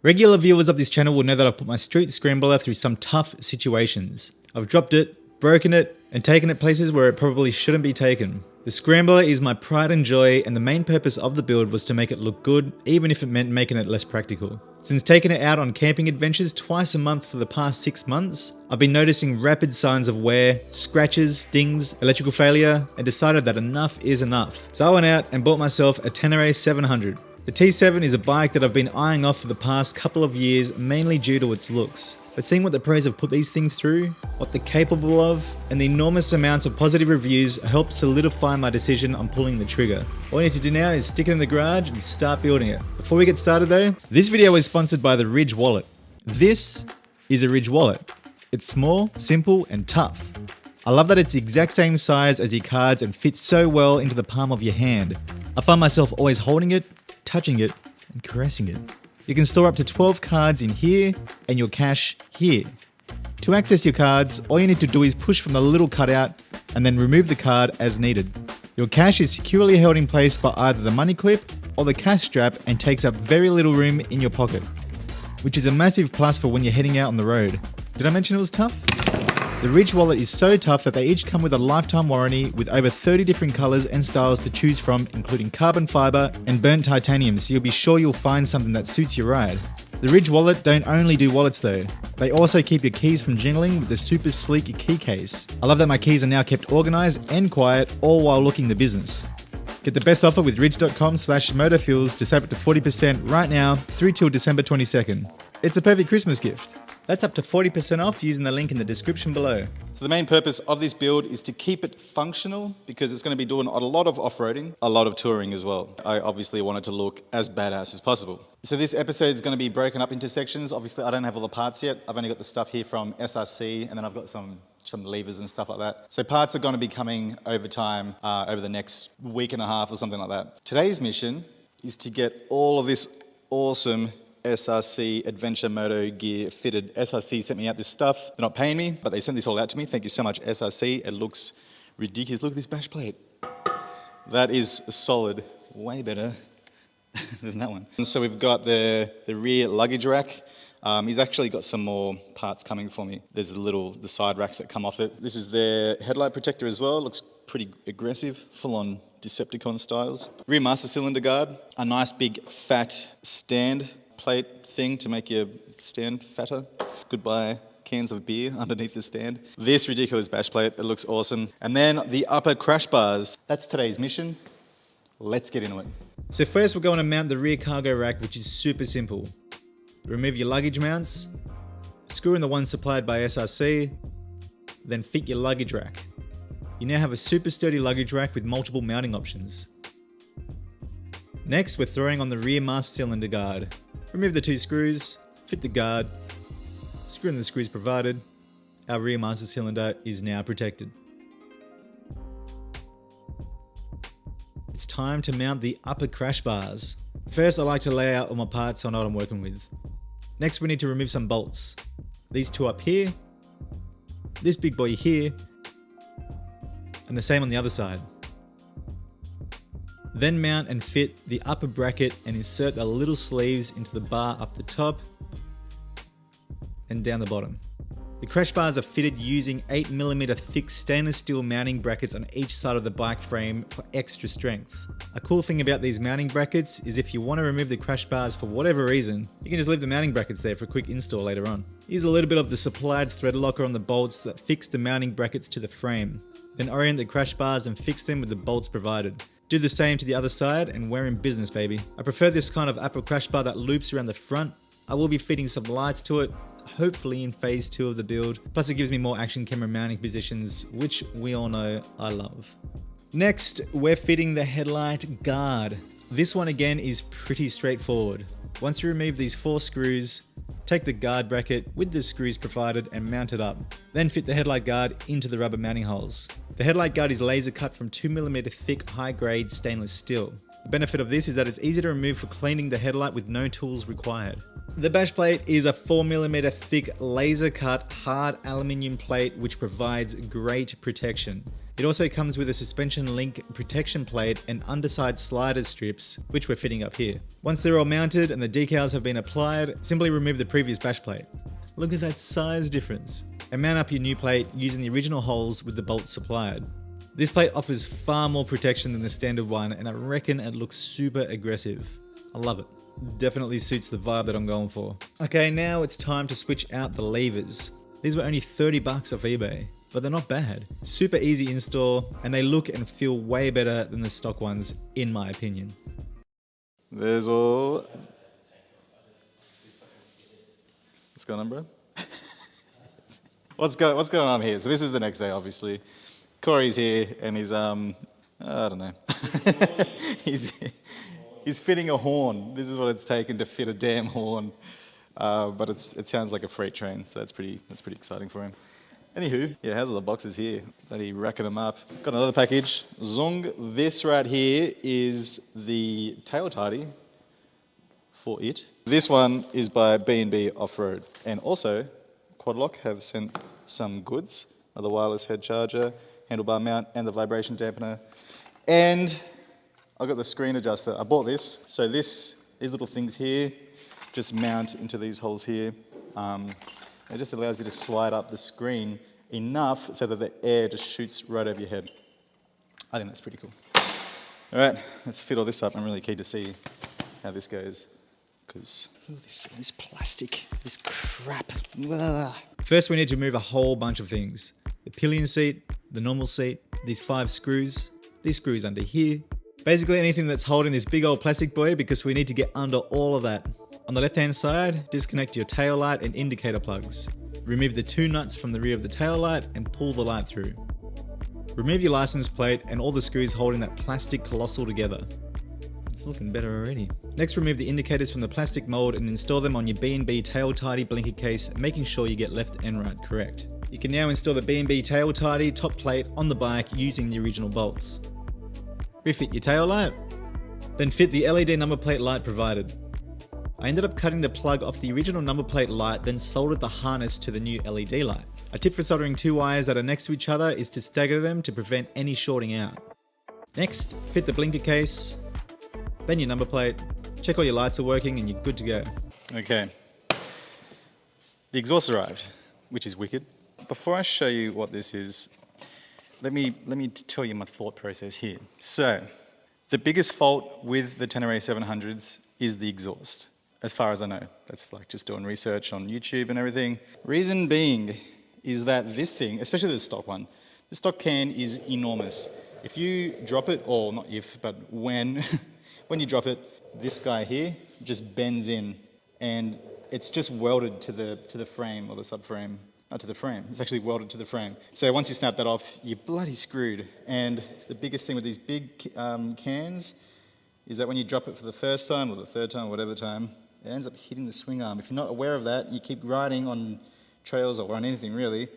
Regular viewers of this channel will know that I've put my street scrambler through some tough situations. I've dropped it, broken it, and taken it places where it probably shouldn't be taken. The scrambler is my pride and joy, and the main purpose of the build was to make it look good, even if it meant making it less practical. Since taking it out on camping adventures twice a month for the past 6 months, I've been noticing rapid signs of wear, scratches, dings, electrical failure, and decided that enough is enough. So I went out and bought myself a Tenere 700. The T7 is a bike that I've been eyeing off for the past couple of years, mainly due to its looks. But seeing what the pros have put these things through, what they're capable of, and the enormous amounts of positive reviews helped solidify my decision on pulling the trigger. All you need to do now is stick it in the garage and start building it. Before we get started though, this video is sponsored by the Ridge wallet. This is a Ridge wallet. It's small, simple, and tough. I love that it's the exact same size as your cards and fits so well into the palm of your hand. I find myself always holding it, touching it, and caressing it. You can store up to 12 cards in here and your cash here. To access your cards, all you need to do is push from the little cutout and then remove the card as needed. Your cash is securely held in place by either the money clip or the cash strap and takes up very little room in your pocket, which is a massive plus for when you're heading out on the road. Did I mention it was tough? The Ridge wallet is so tough that they each come with a lifetime warranty with over 30 different colors and styles to choose from, including carbon fiber and burnt titanium, so you'll be sure you'll find something that suits your ride. The Ridge wallet don't only do wallets though, they also keep your keys from jingling with the super sleek key case. I love that my keys are now kept organized and quiet, all while looking the business. Get the best offer with ridge.com/motofuels to save up to 40% right now through till December 22nd. It's a perfect Christmas gift. That's up to 40% off using the link in the description below. So the main purpose of this build is to keep it functional because it's going to be doing a lot of off-roading, a lot of touring as well. I obviously want it to look as badass as possible. So this episode is going to be broken up into sections. Obviously I don't have all the parts yet. I've only got the stuff here from SRC and then I've got some levers and stuff like that. So parts are going to be coming over time, over the next week and a half or something like that. Today's mission is to get all of this awesome SRC Adventure Moto gear fitted. SRC sent me out this stuff. They're not paying me, but they sent this all out to me. Thank you so much, SRC. It looks ridiculous. Look at this bash plate. That is solid. Way better than that one. And so we've got the rear luggage rack. He's actually got some more parts coming for me. There's the side racks that come off it. This is their headlight protector as well. It looks pretty aggressive, full on Decepticon styles. Rear master cylinder guard. A nice big fat stand plate thing to make your stand fatter. Goodbye cans of beer underneath the stand. This ridiculous bash plate, it looks awesome. And then the upper crash bars. That's today's mission. Let's get into it. So first we're going to mount the rear cargo rack, which is super simple. Remove your luggage mounts, screw in the one supplied by SRC, then fit your luggage rack. You now have a super sturdy luggage rack with multiple mounting options. Next, we're throwing on the rear master cylinder guard. Remove the 2 screws, fit the guard, screw in the screws provided. Our rear master cylinder is now protected. It's time to mount the upper crash bars. First, I like to lay out all my parts so I know what I'm working with. Next, we need to remove some bolts. These 2 up here, this big boy here, and the same on the other side. Then mount and fit the upper bracket and insert the little sleeves into the bar up the top and down the bottom. The crash bars are fitted using 8mm thick stainless steel mounting brackets on each side of the bike frame for extra strength. A cool thing about these mounting brackets is if you want to remove the crash bars for whatever reason, you can just leave the mounting brackets there for a quick install later on. Use a little bit of the supplied thread locker on the bolts that fix the mounting brackets to the frame. Then orient the crash bars and fix them with the bolts provided. Do the same to the other side and we're in business, baby. I prefer this kind of upper crash bar that loops around the front. I will be fitting some lights to it, hopefully in phase 2 of the build. Plus it gives me more action camera mounting positions, which we all know I love. Next, we're fitting the headlight guard. This one again is pretty straightforward. Once you remove these 4 screws, take the guard bracket with the screws provided and mount it up. Then fit the headlight guard into the rubber mounting holes. The headlight guard is laser cut from 2mm thick high-grade stainless steel. The benefit of this is that it's easy to remove for cleaning the headlight with no tools required. The bash plate is a 4mm thick laser cut hard aluminium plate which provides great protection. It also comes with a suspension link protection plate and underside slider strips, which we're fitting up here. Once they're all mounted and the decals have been applied, simply remove the previous bash plate. Look at that size difference. And mount up your new plate using the original holes with the bolts supplied. This plate offers far more protection than the standard one, and I reckon it looks super aggressive. I love it. Definitely suits the vibe that I'm going for. Okay, now it's time to switch out the levers. These were only 30 bucks off eBay, but they're not bad. Super easy install, and they look and feel way better than the stock ones, in my opinion. There's all... What's going on, bro? What's going on here? So this is the next day, obviously. Corey's here, and he's, I don't know. he's fitting a horn. This is what it's taken to fit a damn horn. But it sounds like a freight train, so that's pretty exciting for him. Anywho, yeah, how's all the boxes here? That he racking them up. Got another package. Zong, this right here is the tail tidy for it. This one is by B&B Off-Road. And also, Quadlock have sent some goods. The wireless head charger, handlebar mount, and the vibration dampener. And I got the screen adjuster. I bought this. So these little things here just mount into these holes here. It just allows you to slide up the screen enough so that the air just shoots right over your head. I think that's pretty cool. All right, let's fit all this up. I'm really keen to see how this goes. Because this plastic, this crap. Ugh. First, we need to remove a whole bunch of things. The pillion seat, the normal seat, these 5 screws, these screws under here. Basically anything that's holding this big old plastic boy, because we need to get under all of that. On the left hand side, disconnect your tail light and indicator plugs. Remove the 2 nuts from the rear of the tail light and pull the light through. Remove your license plate and all the screws holding that plastic colossal together. It's looking better already. Next, remove the indicators from the plastic mold and install them on your B&B tail tidy blinker case, making sure you get left and right correct. You can now install the B&B tail tidy top plate on the bike using the original bolts. Refit your tail light, then fit the LED number plate light provided. I ended up cutting the plug off the original number plate light, then soldered the harness to the new LED light. A tip for soldering 2 wires that are next to each other is to stagger them to prevent any shorting out. Next, fit the blinker case, then your number plate, check all your lights are working and you're good to go. Okay. The exhaust arrived, which is wicked. Before I show you what this is, let me tell you my thought process here. So, the biggest fault with the Tenere 700s is the exhaust, as far as I know. That's like just doing research on YouTube and everything. Reason being is that this thing, especially the stock one, the stock can is enormous. If you drop it, or not if, but when you drop it, this guy here just bends in, and it's just welded to the frame or the subframe. Not to the frame, it's actually welded to the frame. So once you snap that off, you're bloody screwed. And the biggest thing with these big cans is that when you drop it for the first time, or the third time, or whatever time, it ends up hitting the swing arm. If you're not aware of that, you keep riding on trails or on anything really,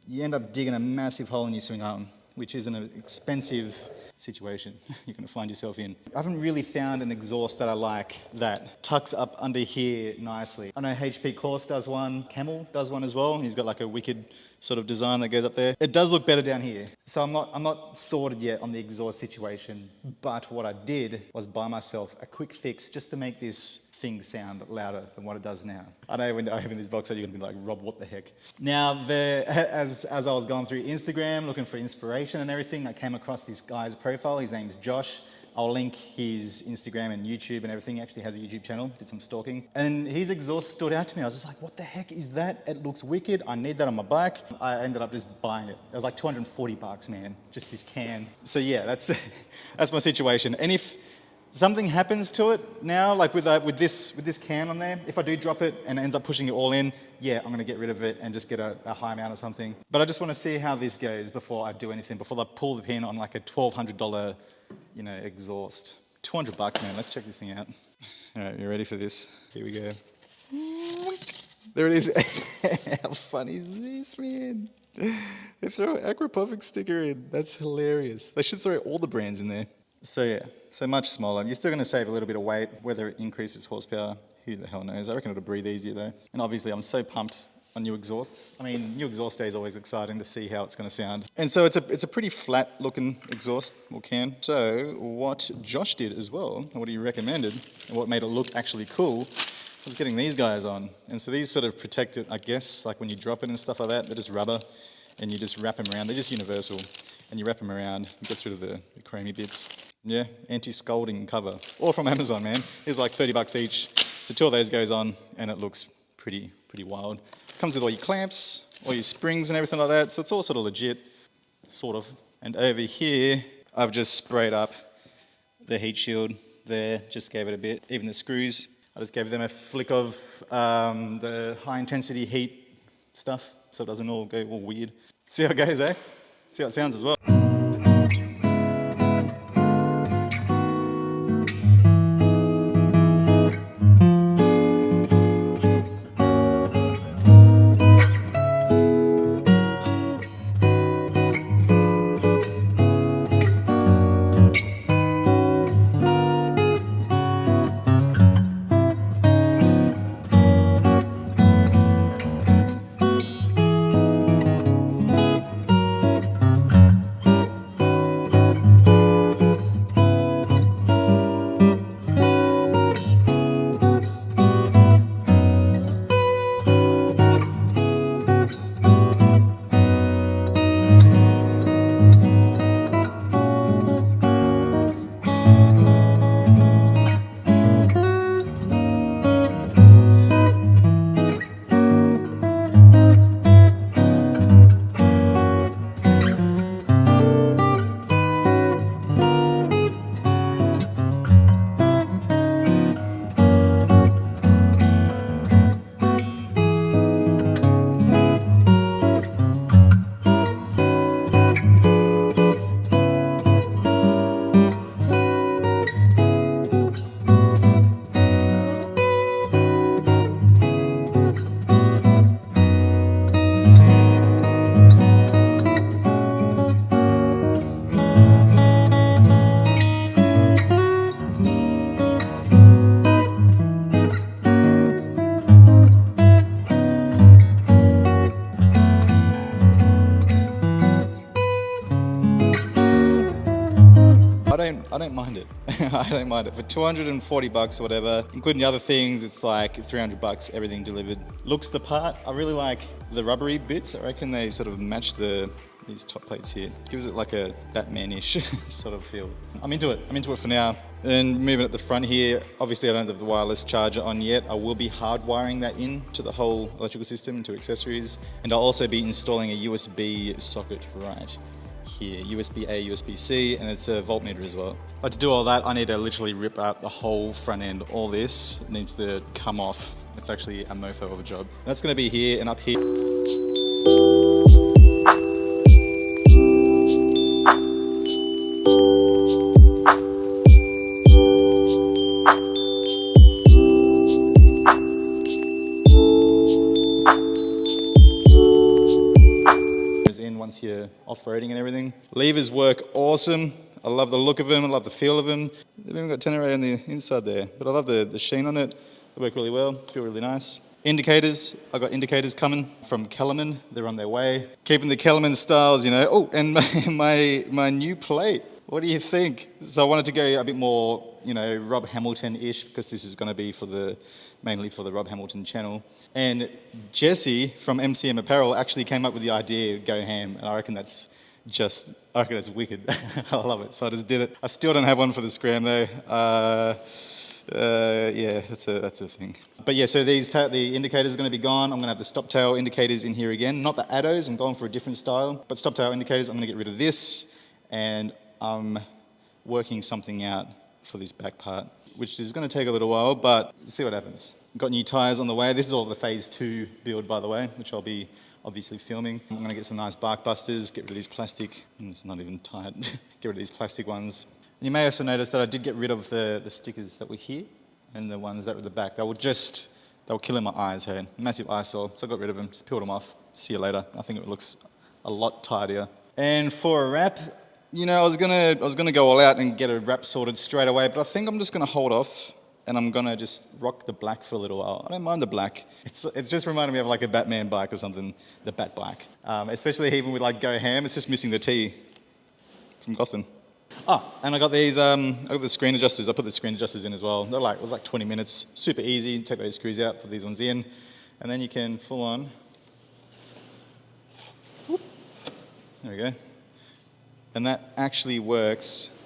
you end up digging a massive hole in your swing arm, which is an expensive situation you're going to find yourself in. I haven't really found an exhaust that I like that tucks up under here nicely. I know HP Course does one, Camel does one as well. He's got like a wicked sort of design that goes up there. It does look better down here. So I'm not sorted yet on the exhaust situation, but what I did was buy myself a quick fix just to make this thing sound louder than what it does now. I know when I open this box, you're going to be like, Rob, what the heck? Now, as I was going through Instagram, looking for inspiration and everything, I came across this guy's profile. His name's Josh. I'll link his Instagram and YouTube and everything. He actually has a YouTube channel, did some stalking. And his exhaust stood out to me. I was just like, what the heck is that? It looks wicked. I need that on my bike. I ended up just buying it. It was like 240 bucks, man, just this can. So yeah, that's my situation. And if something happens to it now, like with this can on there, if I do drop it and it ends up pushing it all in, yeah, I'm gonna get rid of it and just get a high mount or something. But I just wanna see how this goes before I do anything, before I pull the pin on like a $1,200, exhaust. 200 bucks, man, let's check this thing out. All right, you ready for this? Here we go. There it is. How funny is this, man? They throw an Aquapuffix sticker in. That's hilarious. They should throw all the brands in there. So yeah, so much smaller. You're still going to save a little bit of weight. Whether it increases horsepower, who the hell knows. I reckon it'll breathe easier though. And obviously I'm so pumped on new exhausts. I mean, new exhaust day is always exciting to see how it's going to sound. And so it's a pretty flat looking exhaust, or can. So what Josh did as well, and what he recommended, and what made it look actually cool, was getting these guys on. And so these sort of protect it, I guess, like when you drop it and stuff like that, they're just rubber, and you just wrap them around. They're just universal, and you wrap them around, it gets rid of the creamy bits. Yeah, anti-scalding cover. All from Amazon, man. It was like $30 each. So 2 of those goes on, and it looks pretty wild. Comes with all your clamps, all your springs and everything like that, so it's all sort of legit, sort of. And over here, I've just sprayed up the heat shield there, just gave it a bit. Even the screws, I just gave them a flick of the high intensity heat stuff, so it doesn't all go all weird. See how it goes, eh? See how it sounds as well. I don't mind it. I don't mind it. For $240 or whatever, including the other things, it's like $300, everything delivered. Looks the part. I really like the rubbery bits. I reckon they sort of match these top plates here. It gives it like a Batman-ish sort of feel. I'm into it. I'm into it for now. And moving at the front here, obviously I don't have the wireless charger on yet. I will be hardwiring that in to the whole electrical system, to accessories. And I'll also be installing a USB socket right here, USB-A, USB-C, and it's a voltmeter as well. But to do all that, I need to literally rip out the whole front end. All this needs to come off. It's actually a mofo of a job. And that's gonna be here and up here. Once you're off-roading and everything. Levers work awesome. I love the look of them, I love the feel of them. They've even got Tenere on the inside there, but I love the sheen on it. They work really well, feel really nice. Indicators, I got indicators coming from Kellerman. They're on their way. Keeping the Kellerman styles, you know. Oh, and my new plate. What do you think? So I wanted to go a bit more, you know, Rob Hamilton-ish, because this is going to be mainly for the Rob Hamilton channel. And Jesse from MCM Apparel actually came up with the idea, go ham, and I reckon that's wicked. I love it. So I just did it. I still don't have one for the Scram though. Yeah, that's a thing. But yeah, so the indicators are going to be gone. I'm going to have the stop tail indicators in here again. Not the ADOs, I'm going for a different style. But stop tail indicators, I'm going to get rid of this. And I'm working something out for this back part, which is going to take a little while, but we'll see what happens. Got new tyres on the way. This is all the phase 2 build, by the way, which I'll be obviously filming. I'm going to get some nice bark busters, get rid of these plastic, and it's not even tight, get rid of these plastic ones. And you may also notice that I did get rid of the stickers that were here and the ones that were at the back. They were killing my eyes, hey. Massive eyesore, so I got rid of them, just peeled them off. See you later. I think it looks a lot tidier. And for a wrap, you know, I was gonna go all out and get a wrap sorted straight away, but I think I'm just gonna hold off and I'm gonna just rock the black for a little while. I don't mind the black. It's just reminding me of like a Batman bike or something, the Bat Black. Especially even with like Go Ham, it's just missing the T from Gotham. Oh, and I got these, I got the screen adjusters. I put the screen adjusters in as well. They're like, it was like 20 minutes, super easy. Take those screws out, put these ones in, and then you can full on. Whoop. There we go. And that actually works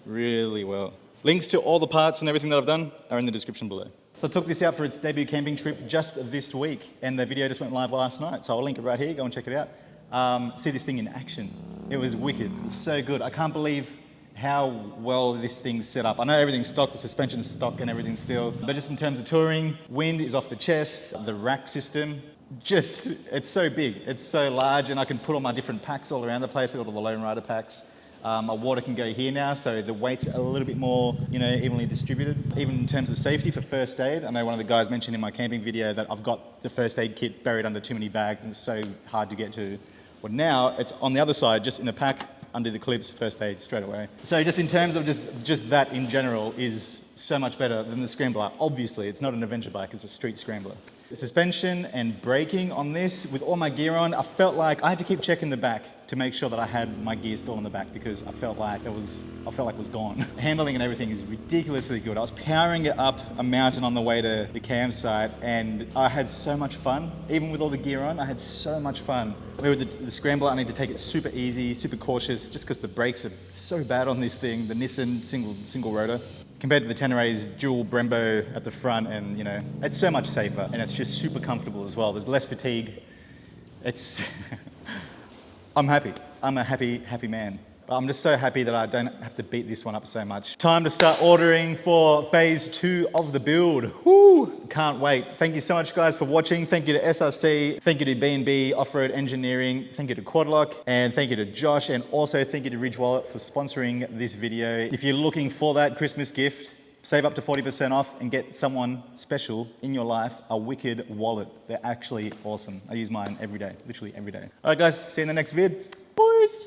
really well. Links to all the parts and everything that I've done are in the description below. So I took this out for its debut camping trip just this week, and the video just went live last night, so I'll link it right here, go and check it out. See this thing in action. It was wicked, it was so good. I can't believe how well this thing's set up. I know everything's stock, the suspension's stock and everything's still, but just in terms of touring, wind is off the chest, the rack system, it's so big, it's so large, and I can put all my different packs all around the place. I've got all the Lone Rider packs. My water can go here now, so the weight's a little bit more, evenly distributed. Even in terms of safety for first aid, I know one of the guys mentioned in my camping video that I've got the first aid kit buried under too many bags and it's so hard to get to. Well, now it's on the other side, just in a pack under the clips, first aid straight away. So just in terms of just that in general is so much better than the Scrambler. Obviously, it's not an adventure bike, it's a street scrambler. The suspension and braking on this, with all my gear on, I felt like I had to keep checking the back to make sure that I had my gear still on the back because I felt like it was gone. Handling and everything is ridiculously good. I was powering it up a mountain on the way to the campsite and I had so much fun. Even with all the gear on, I had so much fun. With the Scrambler, I need to take it super easy, super cautious, just because the brakes are so bad on this thing, the Nissan single rotor. Compared to the Tenere's dual Brembo at the front, and it's so much safer and it's just super comfortable as well. There's less fatigue. I'm happy. I'm a happy man. But I'm just so happy that I don't have to beat this one up so much. Time to start ordering for phase 2 of the build. Woo! Can't wait. Thank you so much, guys, for watching. Thank you to SRC. Thank you to B&B Off-Road Engineering. Thank you to Quadlock. And thank you to Josh. And also thank you to Ridge Wallet for sponsoring this video. If you're looking for that Christmas gift, save up to 40% off and get someone special in your life a wicked wallet. They're actually awesome. I use mine every day, literally every day. All right, guys, see you in the next vid. Boys!